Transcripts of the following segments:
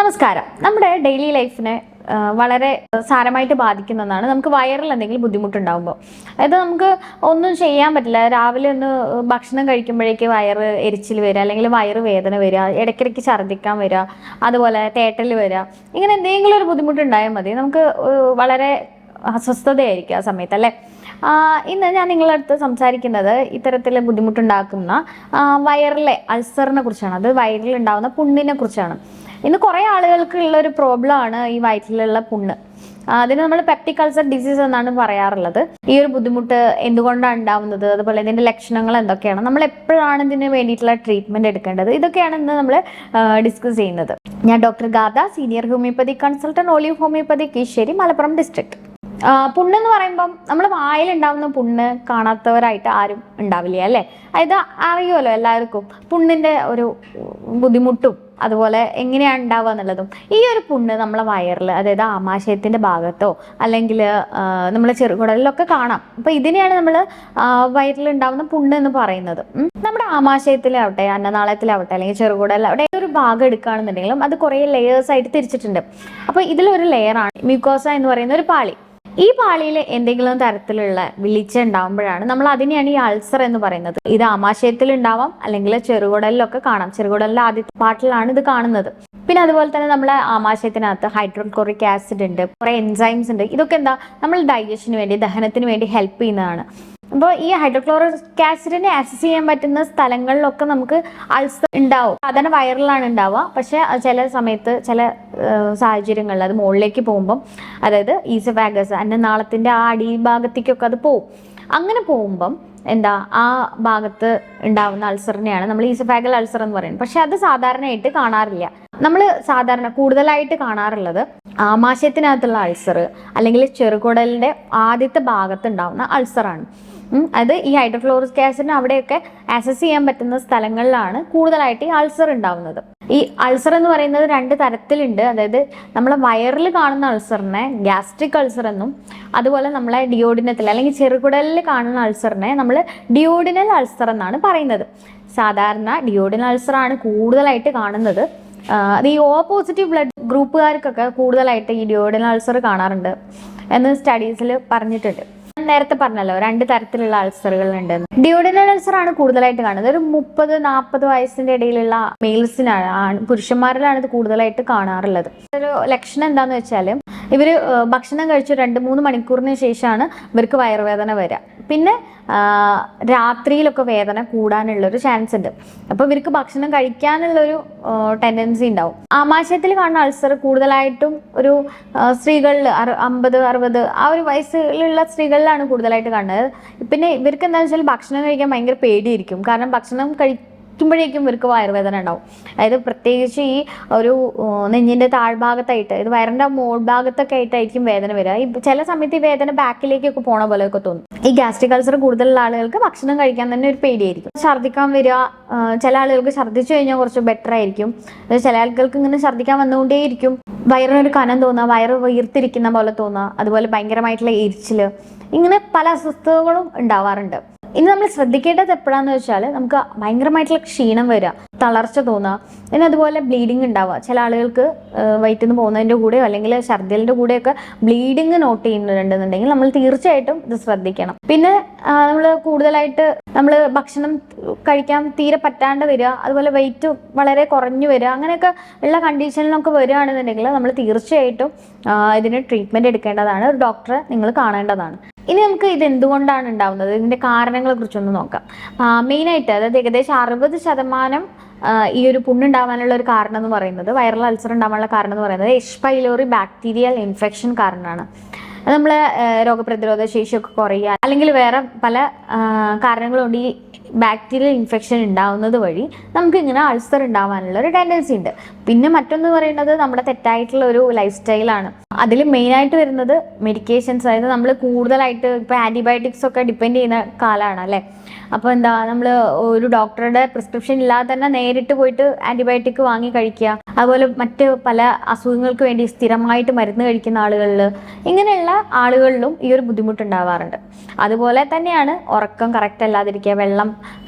നമസ്കാരം. നമ്മുടെ ഡെയിലി ലൈഫിനെ വളരെ സാരമായിട്ട് ബാധിക്കുന്നതാണ് നമുക്ക് വയറിൽ എന്തെങ്കിലും ബുദ്ധിമുട്ടുണ്ടാകുമ്പോൾ. അതായത് നമുക്ക് ഒന്നും ചെയ്യാൻ പറ്റില്ല. രാവിലെ ഒന്ന് ഭക്ഷണം കഴിക്കുമ്പോഴേക്ക് വയറ് എരിച്ചിൽ വരിക, അല്ലെങ്കിൽ വയറ് വേദന വരിക, ഇടയ്ക്കിടയ്ക്ക് ഛർദ്ദിക്കാൻ വരിക, അതുപോലെ തേട്ടൽ വരിക, ഇങ്ങനെ എന്തെങ്കിലും ഒരു ബുദ്ധിമുട്ടുണ്ടായാൽ മതി. നമുക്ക് വളരെ അസ്വസ്ഥതയായിരിക്കും ആ സമയത്ത്, അല്ലേ? ഇന്ന് ഞാൻ നിങ്ങളുടെ അടുത്ത് സംസാരിക്കുന്നത് ഇത്തരത്തിൽ ബുദ്ധിമുട്ടുണ്ടാക്കുന്ന വയറിലെ അൾസറിനെ കുറിച്ചാണ്. അത് വയറിലുണ്ടാകുന്ന പുണ്ണിനെ കുറിച്ചാണ്. ഇന്ന് കുറേ ആളുകൾക്ക് ഉള്ളൊരു പ്രോബ്ലമാണ് ഈ വയറ്റിലുള്ള പുണ്ണ്. അതിന് നമ്മൾ പെപ്റ്റിക് അൾസർ ഡിസീസ് എന്നാണ് പറയാറുള്ളത്. ഈ ഒരു ബുദ്ധിമുട്ട് എന്തുകൊണ്ടാണ് ഉണ്ടാവുന്നത്, അതുപോലെ ഇതിന്റെ ലക്ഷണങ്ങൾ എന്തൊക്കെയാണ്, നമ്മൾ എപ്പോഴാണ് ഇതിന് വേണ്ടിയിട്ടുള്ള ട്രീറ്റ്മെന്റ് എടുക്കേണ്ടത്, ഇതൊക്കെയാണ് ഇന്ന് നമ്മൾ ഡിസ്കസ് ചെയ്യുന്നത്. ഞാൻ doctor Gatha, senior homoeopathic consultant, olive homoeopathic, Kizhissery, Malappuram district. പുണ്ണെന്ന് പറയുമ്പം നമ്മൾ വായിലുണ്ടാവുന്ന പുണ്ണ് കാണാത്തവരായിട്ട് ആരും ഉണ്ടാവില്ല, അല്ലേ? അതായത് അറിയുമല്ലോ എല്ലാവർക്കും പുണ്ണിന്റെ ഒരു ബുദ്ധിമുട്ടും അതുപോലെ എങ്ങനെയാണ് ഉണ്ടാവുക എന്നുള്ളതും. ഈ ഒരു പുണ്ണ് നമ്മളെ വയറിൽ, അതായത് ആമാശയത്തിന്റെ ഭാഗത്തോ അല്ലെങ്കിൽ നമ്മളെ ചെറുകുടലിലൊക്കെ കാണാം. അപ്പൊ ഇതിനെയാണ് നമ്മൾ വയറിലുണ്ടാവുന്ന പുണ്ണ് എന്ന് പറയുന്നത്. നമ്മുടെ ആമാശയത്തിലാവട്ടെ, അന്നനാളത്തിലാവട്ടെ, അല്ലെങ്കിൽ ചെറുകുടലിലാവട്ടെ, ഒരു ഭാഗം എടുക്കുകയാണെന്നുണ്ടെങ്കിലും അത് കുറേ ലെയേഴ്സ് ആയിട്ട് തിരിച്ചിട്ടുണ്ട്. അപ്പൊ ഇതിലൊരു ലെയറാണ് മ്യൂക്കോസ എന്ന് പറയുന്ന ഒരു പാളി. ഈ പാളിയിൽ എന്തെങ്കിലും തരത്തിലുള്ള വിളിച്ച ഉണ്ടാകുമ്പോഴാണ് നമ്മൾ അതിനെയാണ് ഈ അൾസർ എന്ന് പറയുന്നത്. ഇത് ആമാശയത്തിൽ ഉണ്ടാവാം, അല്ലെങ്കിൽ ചെറുകുടലിലൊക്കെ കാണാം. ചെറുകുടലിലെ ആദ്യത്തെ പാർട്ടിലാണ് ഇത് കാണുന്നത്. പിന്നെ അതുപോലെ തന്നെ നമ്മളെ ആമാശയത്തിനകത്ത് ഹൈഡ്രോക്ലോറിക് ആസിഡ് ഉണ്ട്, കുറെ എൻസൈംസ് ഉണ്ട്. ഇതൊക്കെ എന്താ, നമ്മൾ ഡൈജഷന് വേണ്ടി, ദഹനത്തിന് വേണ്ടി ഹെൽപ്പ് ചെയ്യുന്നതാണ്. അപ്പോൾ ഈ ഹൈഡ്രോക്ലോറിക് ആസിഡിനെ ആക്സസ് ചെയ്യാൻ പറ്റുന്ന സ്ഥലങ്ങളിലൊക്കെ നമുക്ക് അൾസർ ഉണ്ടാവും. സാധാരണ വയറിലാണ് ഉണ്ടാവുക. പക്ഷെ ചില സമയത്ത് ചില സാഹചര്യങ്ങളിൽ അത് മുകളിലേക്ക് പോകുമ്പം, അതായത് ഈസോഫാഗസ്, അന്നനാളത്തിന്റെ ആ അടിഭാഗത്തേക്കൊക്കെ അത് പോവും. അങ്ങനെ പോകുമ്പം എന്താ, ആ ഭാഗത്ത് ഉണ്ടാവുന്ന അൾസറിനെയാണ് നമ്മൾ ഈസോഫാഗൽ അൾസർ എന്ന് പറയുന്നത്. പക്ഷെ അത് സാധാരണയായിട്ട് കാണാറില്ല. നമ്മൾ സാധാരണ കൂടുതലായിട്ട് കാണാറുള്ളത് ആമാശയത്തിനകത്തുള്ള അൾസർ, അല്ലെങ്കിൽ ചെറുകുടലിന്റെ ആദ്യത്തെ ഭാഗത്ത് ഉണ്ടാവുന്ന അൾസറാണ്. അത് ഈ ഹൈഡ്രോക്ലോറിക് ആസിഡിന് അവിടെയൊക്കെ ആക്സസ് ചെയ്യാൻ പറ്റുന്ന സ്ഥലങ്ങളിലാണ് കൂടുതലായിട്ട് ഈ അൾസർ ഉണ്ടാവുന്നത്. ഈ അൾസർ എന്ന് പറയുന്നത് രണ്ട് തരത്തിലുണ്ട്. അതായത് നമ്മളെ വയറിൽ കാണുന്ന അൾസറിനെ ഗ്യാസ്ട്രിക് അൾസർ എന്നും, അതുപോലെ നമ്മളെ ഡിയോഡിനത്തിൽ അല്ലെങ്കിൽ ചെറുകുടലിൽ കാണുന്ന അൾസറിനെ നമ്മൾ ഡിയോഡിനൽ അൾസർ എന്നാണ് പറയുന്നത്. സാധാരണ ഡിയോഡിനൽ അൾസറാണ് കൂടുതലായിട്ട് കാണുന്നത്. അത് ഈ ഓ പോസിറ്റീവ് ബ്ലഡ് ഗ്രൂപ്പുകാർക്കൊക്കെ കൂടുതലായിട്ട് ഈ ഡിയോഡിനൽ അൾസർ കാണാറുണ്ട് എന്ന് സ്റ്റഡീസിൽ പറഞ്ഞിട്ടുണ്ട്. നേരത്തെ പറഞ്ഞല്ലോ, രണ്ട് തരത്തിലുള്ള അൾസറുകൾ ഉണ്ട്. ഡിയോഡിനൽ അൾസർ ആണ് കൂടുതലായിട്ട് കാണുന്നത്. ഒരു 30-40 വയസ്സിന്റെ ഇടയിലുള്ള മെയിൽസിനാണ്, പുരുഷന്മാരിലാണ് ഇത് കൂടുതലായിട്ട് കാണാറുള്ളത്. ഒരു ലക്ഷണം എന്താന്ന് വെച്ചാൽ, ഇവര് ഭക്ഷണം കഴിച്ച് 2-3 മണിക്കൂറിന് ശേഷമാണ് ഇവർക്ക് വയറുവേദന വരിക. പിന്നെ രാത്രിയിലൊക്കെ വേദന കൂടാനുള്ളൊരു ചാൻസ് ഉണ്ട്. അപ്പൊ ഇവർക്ക് ഭക്ഷണം കഴിക്കാനുള്ളൊരു ടെൻഡൻസി ഉണ്ടാവും. ആമാശയത്തിൽ കാണുന്ന അൾസർ കൂടുതലായിട്ടും ഒരു സ്ത്രീകളിൽ 50-60 ആ ഒരു വയസ്സിലുള്ള സ്ത്രീകളിലാണ് കൂടുതലായിട്ട് കാണുന്നത്. പിന്നെ ഇവർക്ക് എന്താണെന്ന് വെച്ചാൽ ഭക്ഷണം കഴിക്കാൻ ഭയങ്കര പേടിയായിരിക്കും. കാരണം ഭക്ഷണം കഴിക്കുമ്പോഴേക്കും ഇവർക്ക് വയറുവേദന ഉണ്ടാവും. അതായത് പ്രത്യേകിച്ച് ഈ ഒരു നെഞ്ഞിന്റെ താഴ്ഭാഗത്തായിട്ട്, ഇത് വയറിന്റെ മോൾ ഭാഗത്തൊക്കെ ആയിട്ടായിരിക്കും വേദന വരിക. ഈ ചില സമയത്ത് ഈ വേദന ബാക്കിലേക്കൊക്കെ പോണ പോലെയൊക്കെ തോന്നും. ഈ ഗ്യാസ്ട്രിക് അൾസർ കൂടുതലുള്ള ആളുകൾക്ക് ഭക്ഷണം കഴിക്കാൻ തന്നെ ഒരു പേടിയായിരിക്കും. ഛർദ്ദിക്കാൻ വരിക, ചില ആളുകൾക്ക് ഛർദ്ദിച്ചു കഴിഞ്ഞാൽ കുറച്ച് ബെറ്റർ ആയിരിക്കും. ചില ആളുകൾക്ക് ഇങ്ങനെ ഛർദ്ദിക്കാൻ വന്നുകൊണ്ടേയിരിക്കും. വയറിനൊരു കനം തോന്നുക, വയറ് വീർത്തിരിക്കുന്ന പോലെ തോന്നുക, അതുപോലെ ഭയങ്കരമായിട്ടുള്ള എരിച്ചില്, ഇങ്ങനെ പല അസ്വസ്ഥതകളും ഉണ്ടാവാറുണ്ട്. ഇനി നമ്മൾ ശ്രദ്ധിക്കേണ്ടത് എപ്പോഴാന്ന് വെച്ചാൽ, നമുക്ക് ഭയങ്കരമായിട്ടുള്ള ക്ഷീണം വരിക, തളർച്ച തോന്നുക, പിന്നെ അതുപോലെ ബ്ലീഡിങ് ഉണ്ടാവുക. ചില ആളുകൾക്ക് വയറ്റിൽ നിന്ന് പോകുന്നതിൻ്റെ കൂടെയോ അല്ലെങ്കിൽ ഛർദ്ദലിൻ്റെ കൂടെയൊക്കെ ബ്ലീഡിങ് നോട്ട് ചെയ്യുന്നുണ്ടെന്നുണ്ടെങ്കിൽ നമ്മൾ തീർച്ചയായിട്ടും ഇത് ശ്രദ്ധിക്കണം. പിന്നെ നമ്മൾ കൂടുതലായിട്ട് നമ്മൾ ഭക്ഷണം കഴിക്കാൻ തീരെ പറ്റാണ്ട് വരിക, അതുപോലെ വെയിറ്റ് വളരെ കുറഞ്ഞു വരിക, അങ്ങനെയൊക്കെ ഉള്ള കണ്ടീഷനിലൊക്കെ വരികയാണെന്നുണ്ടെങ്കിൽ നമ്മൾ തീർച്ചയായിട്ടും ഇതിന് ട്രീറ്റ്മെൻറ്റ് എടുക്കേണ്ടതാണ്. ഒരു ഡോക്ടറെ നിങ്ങൾ കാണേണ്ടതാണ്. ഇനി നമുക്ക് ഇത് എന്തുകൊണ്ടാണ് ഉണ്ടാവുന്നത്, ഇതിന്റെ കാരണങ്ങളെ കുറിച്ചൊന്ന് നോക്കാം. മെയിനായിട്ട്, അതായത് ഏകദേശം 60% ഈ ഒരു പുണ്ണുണ്ടാവാനുള്ള ഒരു കാരണം എന്ന് പറയുന്നത്, വൈറൽ അൾസർ ഉണ്ടാവാനുള്ള കാരണം എന്ന് പറയുന്നത് എച്ച് പൈലോറി ബാക്ടീരിയൽ ഇൻഫെക്ഷൻ കാരണമാണ്. അത് നമ്മളെ രോഗപ്രതിരോധ ശേഷിയൊക്കെ കുറയുക, അല്ലെങ്കിൽ വേറെ പല കാരണങ്ങളുണ്ട്. ഈ ബാക്ടീരിയൽ ഇൻഫെക്ഷൻ ഉണ്ടാവുന്നത് വഴി നമുക്ക് ഇങ്ങനെ അൾസർ ഉണ്ടാവാനുള്ള ഒരു ടെൻഡൻസി ഉണ്ട്. പിന്നെ മറ്റൊന്ന് പറയുന്നത് നമ്മുടെ തെറ്റായിട്ടുള്ള ഒരു ലൈഫ് സ്റ്റൈലാണ്. അതിൽ മെയിനായിട്ട് വരുന്നത് മെഡിക്കേഷൻസ്. അതായത് നമ്മൾ കൂടുതലായിട്ട് ഇപ്പോൾ ആൻറ്റിബയോട്ടിക്സ് ഒക്കെ ഡിപ്പെൻഡ് ചെയ്യുന്ന കാലമാണ്, അല്ലേ? അപ്പോൾ എന്താ, നമ്മൾ ഒരു ഡോക്ടറുടെ പ്രിസ്ക്രിപ്ഷൻ ഇല്ലാതെ തന്നെ നേരിട്ട് പോയിട്ട് ആൻറ്റിബയോട്ടിക് വാങ്ങി കഴിക്കുക, അതുപോലെ മറ്റ് പല അസുഖങ്ങൾക്ക് വേണ്ടി സ്ഥിരമായിട്ട് മരുന്ന് കഴിക്കുന്ന ആളുകളിൽ, ഇങ്ങനെയുള്ള ആളുകളിലും ഈ ഒരു ബുദ്ധിമുട്ടുണ്ടാവാറുണ്ട്. അതുപോലെ തന്നെയാണ് ഉറക്കം കറക്റ്റ് അല്ലാതിരിക്കുക, വെള്ളം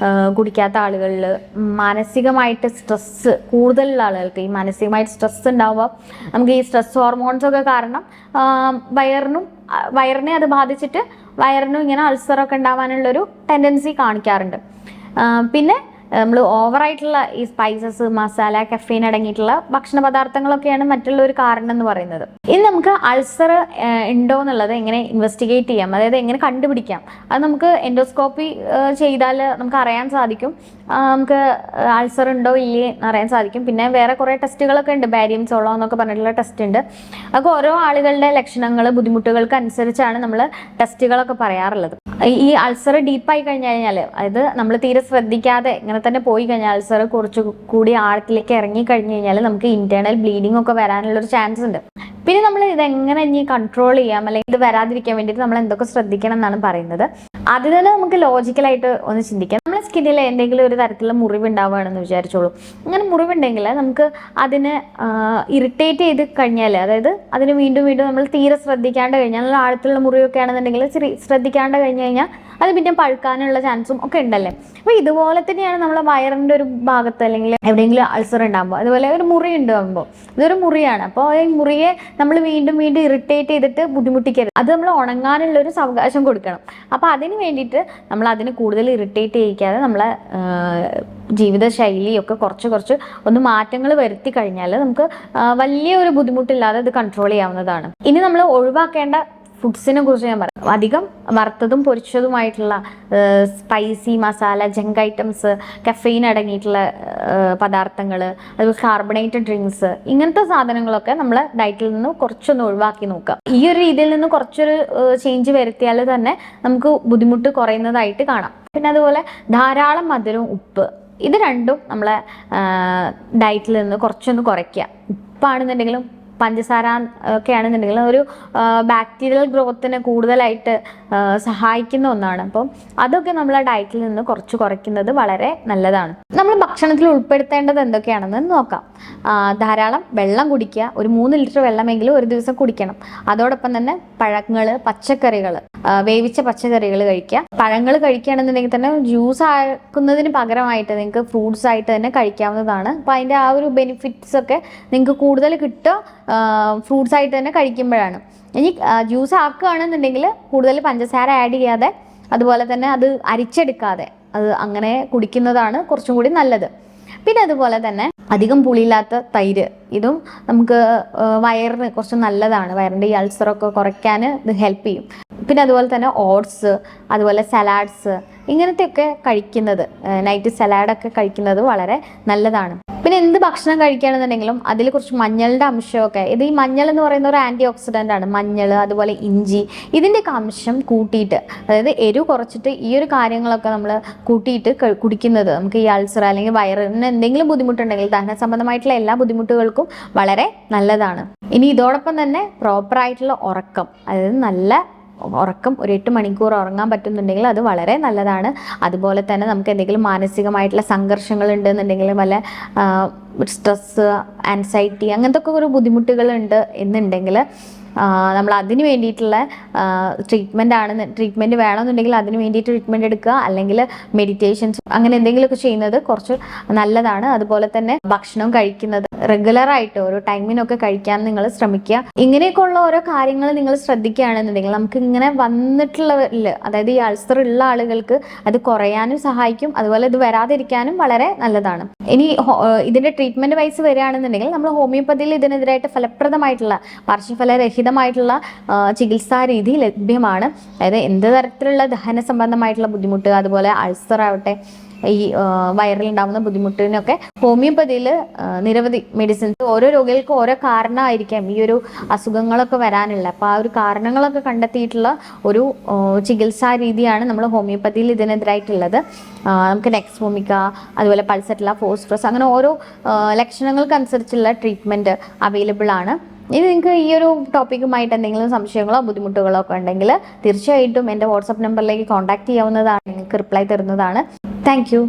കുടിക്കാത്ത ആളുകളിൽ, മാനസികമായിട്ട് സ്ട്രെസ്സ് കൂടുതലുള്ള ആളുകൾക്ക്, ഈ മാനസികമായിട്ട് സ്ട്രെസ് ഉണ്ടാവുമ്പോൾ നമുക്ക് ഈ സ്ട്രെസ് ഹോർമോൺസ് ഒക്കെ കാരണം വയറിനെ അത് ബാധിച്ചിട്ട് വയറിനും ഇങ്ങനെ അൾസറൊക്കെ ഉണ്ടാവാനുള്ളൊരു ടെൻഡൻസി കാണിക്കാറുണ്ട്. പിന്നെ നമ്മൾ ഓവറായിട്ടുള്ള ഈ സ്പൈസസ്, മസാല, കഫീൻ അടങ്ങിയിട്ടുള്ള ഭക്ഷണ പദാർത്ഥങ്ങളൊക്കെയാണ് മറ്റുള്ള ഒരു കാരണം എന്ന് പറയുന്നത്. ഇനി നമുക്ക് അൾസർ ഉണ്ടോ എന്നുള്ളത് എങ്ങനെ ഇൻവെസ്റ്റിഗേറ്റ് ചെയ്യാം, അതായത് എങ്ങനെ കണ്ടുപിടിക്കാം, അത് നമുക്ക് എൻഡോസ്കോപ്പി ചെയ്താൽ നമുക്ക് അറിയാൻ സാധിക്കും. നമുക്ക് അൾസർ ഉണ്ടോ ഇല്ലേ അറിയാൻ സാധിക്കും. പിന്നെ വേറെ കുറേ ടെസ്റ്റുകളൊക്കെ ഉണ്ട്, ബാരിയം സോളോ എന്നൊക്കെ പറഞ്ഞിട്ടുള്ള ടെസ്റ്റ് ഉണ്ട്. അതൊക്കെ ഓരോ ആളുകളുടെ ലക്ഷണങ്ങൾ, ബുദ്ധിമുട്ടുകൾക്ക് അനുസരിച്ചാണ് നമ്മൾ ടെസ്റ്റുകളൊക്കെ പറയാറുള്ളത്. ഈ അൾസർ ഡീപ്പായി കഴിഞ്ഞാൽ, അതായത് നമ്മൾ തീരെ ശ്രദ്ധിക്കാതെ ഇങ്ങനെ തന്നെ പോയി കഴിഞ്ഞാൽ, അൾസർ കുറച്ച് കൂടി ആഴത്തിലേക്ക് ഇറങ്ങി കഴിഞ്ഞു കഴിഞ്ഞാൽ നമുക്ക് ഇന്റേണൽ ബ്ലീഡിംഗ് ഒക്കെ വരാനുള്ളൊരു ചാൻസ് ഉണ്ട്. പിന്നെ നമ്മൾ ഇതെങ്ങനെ ഇനി കൺട്രോൾ ചെയ്യാം, അല്ലെങ്കിൽ ഇത് വരാതിരിക്കാൻ വേണ്ടിയിട്ട് നമ്മൾ എന്തൊക്കെ ശ്രദ്ധിക്കണം എന്നാണ് പറയുന്നത്. അതിൽ തന്നെ നമുക്ക് ലോജിക്കലായിട്ട് ഒന്ന് ചിന്തിക്കാം. നമ്മുടെ സ്കിന്നിൽ എന്തെങ്കിലും ഒരു തരത്തിലുള്ള മുറിവ് ഉണ്ടാവുകയാണെന്ന് വിചാരിച്ചോളൂ. അങ്ങനെ മുറിവുണ്ടെങ്കിൽ നമുക്ക് അതിനെ ഇറിറ്റേറ്റ് ചെയ്ത് കഴിഞ്ഞാൽ, അതായത് അതിന് വീണ്ടും വീണ്ടും നമ്മൾ തീരെ ശ്രദ്ധിക്കാണ്ട് കഴിഞ്ഞാൽ, നല്ല ആഴത്തിലുള്ള മുറിവൊക്കെ ആണെന്നുണ്ടെങ്കിൽ ശ്രദ്ധിക്കാണ്ട് കഴിഞ്ഞ് കഴിഞ്ഞാൽ അത് പിന്നെ പഴുക്കാനുള്ള ചാൻസും ഒക്കെ ഉണ്ടല്ലേ. അപ്പോൾ ഇതുപോലെ തന്നെയാണ് നമ്മളെ വയറിൻ്റെ ഒരു ഭാഗത്ത് അല്ലെങ്കിൽ എവിടെയെങ്കിലും അൾസർ ഉണ്ടാകുമ്പോൾ, അതുപോലെ ഒരു മുറി ഉണ്ടാകുമ്പോൾ, ഇതൊരു മുറിയാണ്. അപ്പോൾ ഈ മുറിയെ നമ്മൾ വീണ്ടും വീണ്ടും ഇറിറ്റേറ്റ് ചെയ്തിട്ട് ബുദ്ധിമുട്ടിക്കരുത്. അത് നമ്മൾ ഉണങ്ങാനുള്ളൊരു അവകാശം കൊടുക്കണം. അപ്പോൾ അതിന് വേണ്ടിയിട്ട് നമ്മൾ അതിന് കൂടുതൽ ഇറിറ്റേറ്റ് ചെയ്യിക്കാതെ നമ്മളെ ജീവിതശൈലിയൊക്കെ കുറച്ച് ഒന്ന് മാറ്റങ്ങൾ വരുത്തി കഴിഞ്ഞാൽ നമുക്ക് വലിയൊരു ബുദ്ധിമുട്ടില്ലാതെ ഇത് കൺട്രോൾ ചെയ്യാവുന്നതാണ്. ഇനി നമ്മൾ ഒഴിവാക്കേണ്ട ഫുഡ്സിനെ കുറിച്ച് ഞാൻ പറയാം. അധികം വറുത്തതും പൊരിച്ചതുമായിട്ടുള്ള spicy, masala, junk items, caffeine അടങ്ങിയിട്ടുള്ള പദാർത്ഥങ്ങൾ, അതുപോലെ കാർബണേറ്റഡ് ഡ്രിങ്ക്സ്, ഇങ്ങനത്തെ സാധനങ്ങളൊക്കെ നമ്മൾ ഡയറ്റിൽ നിന്ന് കുറച്ചൊന്ന് ഒഴിവാക്കി നോക്കുക. ഈ ഒരു രീതിയിൽ നിന്ന് കുറച്ചൊരു ചേഞ്ച് വരുത്തിയാൽ തന്നെ നമുക്ക് ബുദ്ധിമുട്ട് കുറയുന്നതായിട്ട് കാണാം. പിന്നെ അതുപോലെ ധാരാളം മധുരവും ഉപ്പ്, ഇത് രണ്ടും നമ്മളെ ഡയറ്റിൽ നിന്ന് കുറച്ചൊന്ന് കുറയ്ക്കുക. ഉപ്പാണെന്നുണ്ടെങ്കിലും പഞ്ചസാര ഒക്കെ ആണെന്നുണ്ടെങ്കിൽ ഒരു ബാക്ടീരിയൽ ഗ്രോത്തിനെ കൂടുതലായിട്ട് സഹായിക്കുന്ന ഒന്നാണ്. അപ്പം അതൊക്കെ നമ്മളെ ഡയറ്റിൽ നിന്ന് കുറയ്ക്കുന്നത് വളരെ നല്ലതാണ്. നമ്മൾ ഭക്ഷണത്തിൽ ഉൾപ്പെടുത്തേണ്ടത് എന്തൊക്കെയാണെന്ന് നോക്കാം. ധാരാളം വെള്ളം കുടിക്കുക. ഒരു 3 ലിറ്റർ വെള്ളമെങ്കിലും ഒരു ദിവസം കുടിക്കണം. അതോടൊപ്പം തന്നെ പഴങ്ങൾ, പച്ചക്കറികൾ, വേവിച്ച പച്ചക്കറികൾ കഴിക്കുക. പഴങ്ങൾ കഴിക്കുകയാണെന്നുണ്ടെങ്കിൽ തന്നെ ജ്യൂസ് ആക്കുന്നതിന് പകരമായിട്ട് നിങ്ങൾക്ക് ഫ്രൂട്ട്സ് ആയിട്ട് തന്നെ കഴിക്കാവുന്നതാണ്. അപ്പോൾ അതിൻ്റെ ആ ഒരു ബെനിഫിറ്റ്സ് ഒക്കെ നിങ്ങൾക്ക് കൂടുതൽ കിട്ടുക ഫ്രൂട്ട്സ് ആയിട്ട് തന്നെ കഴിക്കുമ്പോഴാണ്. ഇനി ജ്യൂസ് ആക്കുകയാണെന്നുണ്ടെങ്കിൽ കൂടുതൽ പഞ്ചസാര ആഡ് ചെയ്യാതെ, അതുപോലെ തന്നെ അത് അരിച്ചെടുക്കാതെ അത് അങ്ങനെ കുടിക്കുന്നതാണ് കുറച്ചും കൂടി നല്ലത്. പിന്നെ അതുപോലെ തന്നെ അധികം പുളിയില്ലാത്ത തൈര്, ഇതും നമുക്ക് വയറിന് കുറച്ച് നല്ലതാണ്. വയറിൻ്റെ ഈ അൾസറൊക്കെ കുറയ്ക്കാൻ ഇത് ഹെൽപ്പ് ചെയ്യും. പിന്നെ അതുപോലെ തന്നെ ഓട്സ്, അതുപോലെ സലാഡ്സ്, ഇങ്ങനത്തെയൊക്കെ കഴിക്കുന്നത്, നൈറ്റ് സലാഡൊക്കെ കഴിക്കുന്നത് വളരെ നല്ലതാണ്. പിന്നെ എന്ത് ഭക്ഷണം കഴിക്കുകയാണെന്നുണ്ടെങ്കിലും അതിൽ കുറച്ച് മഞ്ഞളുടെ അംശമൊക്കെ, ഇത് ഈ മഞ്ഞൾ എന്ന് പറയുന്ന ഒരു ആൻറ്റി ഓക്സിഡൻ്റ് ആണ്. മഞ്ഞൾ, അതുപോലെ ഇഞ്ചി, ഇതിൻ്റെയൊക്കെ അംശം കൂട്ടിയിട്ട്, അതായത് എരിവ് കുറച്ചിട്ട് ഈ ഒരു കാര്യങ്ങളൊക്കെ നമ്മൾ കൂട്ടിയിട്ട് കുടിക്കുന്നത് നമുക്ക് ഈ അൾസർ അല്ലെങ്കിൽ വയറിന് എന്തെങ്കിലും ബുദ്ധിമുട്ടുണ്ടെങ്കിൽ, ദഹന സംബന്ധമായിട്ടുള്ള എല്ലാ ബുദ്ധിമുട്ടുകൾക്കും വളരെ നല്ലതാണ്. ഇനി ഇതോടൊപ്പം തന്നെ പ്രോപ്പറായിട്ടുള്ള ഉറക്കം, അതായത് നല്ല ഉറക്കം, ഒരു 8 മണിക്കൂർ ഉറങ്ങാൻ പറ്റുന്നുണ്ടെങ്കിൽ അത് വളരെ നല്ലതാണ്. അതുപോലെ തന്നെ നമുക്ക് എന്തെങ്കിലും മാനസികമായിട്ടുള്ള സംഘർഷങ്ങൾ ഉണ്ടെന്നുണ്ടെങ്കിൽ, വല്ല സ്ട്രെസ്, ആൻസൈറ്റി, അങ്ങനത്തെ ഒക്കെ ഒരു ബുദ്ധിമുട്ടുകളുണ്ട് എന്നുണ്ടെങ്കിൽ നമ്മൾ അതിന് വേണ്ടിയിട്ടുള്ള ട്രീറ്റ്മെൻറ്റ് വേണമെന്നുണ്ടെങ്കിൽ അതിന് വേണ്ടിയിട്ട് ട്രീറ്റ്മെൻറ്റ് എടുക്കുക. അല്ലെങ്കിൽ മെഡിറ്റേഷൻസ് അങ്ങനെ എന്തെങ്കിലുമൊക്കെ ചെയ്യുന്നത് കുറച്ച് നല്ലതാണ്. അതുപോലെ തന്നെ ഭക്ഷണം കഴിക്കുന്നത് റെഗുലറായിട്ട് ഓരോ ടൈമിനൊക്കെ കഴിക്കാൻ നിങ്ങൾ ശ്രമിക്കുക. ഇങ്ങനെയൊക്കെ ഉള്ള ഓരോ കാര്യങ്ങൾ നിങ്ങൾ ശ്രദ്ധിക്കുകയാണെന്നുണ്ടെങ്കിൽ നമുക്ക് ഇങ്ങനെ വന്നിട്ടുള്ളവരിൽ, അതായത് ഈ അൾസർ ഉള്ള ആളുകൾക്ക് അത് കുറയാനും സഹായിക്കും. അതുപോലെ ഇത് വരാതിരിക്കാനും വളരെ നല്ലതാണ്. ഇനി ഇതിൻ്റെ ട്രീറ്റ്മെൻറ്റ് വൈസ് വരികയാണെന്നുണ്ടെങ്കിൽ നമ്മൾ ഹോമിയോപ്പതിയിൽ ഇതിനെതിരായിട്ട് ഫലപ്രദമായിട്ടുള്ള പാർശ്വഫലരഹിതമായിട്ടുള്ള ചികിത്സാ രീതി ലഭ്യമാണ്. അതായത് എന്ത് തരത്തിലുള്ള ദഹന സംബന്ധമായിട്ടുള്ള ബുദ്ധിമുട്ട്, അതുപോലെ അൾസർ ആവട്ടെ, ഈ വയറിലുണ്ടാകുന്ന ബുദ്ധിമുട്ടിനൊക്കെ ഹോമിയോപ്പതിയിൽ നിരവധി മെഡിസിൻസ്, ഓരോ രോഗികൾക്ക് ഓരോ കാരണമായിരിക്കാം ഈ ഒരു അസുഖങ്ങളൊക്കെ വരാനുള്ള. അപ്പോൾ ആ ഒരു കാരണങ്ങളൊക്കെ കണ്ടെത്തിയിട്ടുള്ള ഒരു ചികിത്സാ രീതിയാണ് നമ്മൾ ഹോമിയോപ്പതിയിൽ ഇതിനെതിരായിട്ടുള്ളത്. നമുക്ക് നെക്സ്വോമിക്ക, അതുപോലെ പൾസറ്റില, ഫോസ്ഫറസ്, അങ്ങനെ ഓരോ ലക്ഷണങ്ങൾക്കനുസരിച്ചുള്ള ട്രീറ്റ്മെൻറ്റ് അവൈലബിൾ ആണ്. ഇനി നിങ്ങൾക്ക് ഈ ഒരു ടോപ്പിക്കുമായിട്ട് എന്തെങ്കിലും സംശയങ്ങളോ ബുദ്ധിമുട്ടുകളോ ഒക്കെ ഉണ്ടെങ്കിൽ തീർച്ചയായിട്ടും എൻ്റെ വാട്സപ്പ് നമ്പറിലേക്ക് കോൺടാക്ട് ചെയ്യാവുന്നതാണ്. നിങ്ങൾക്ക് റിപ്ലൈ തരുന്നതാണ്. Thank you.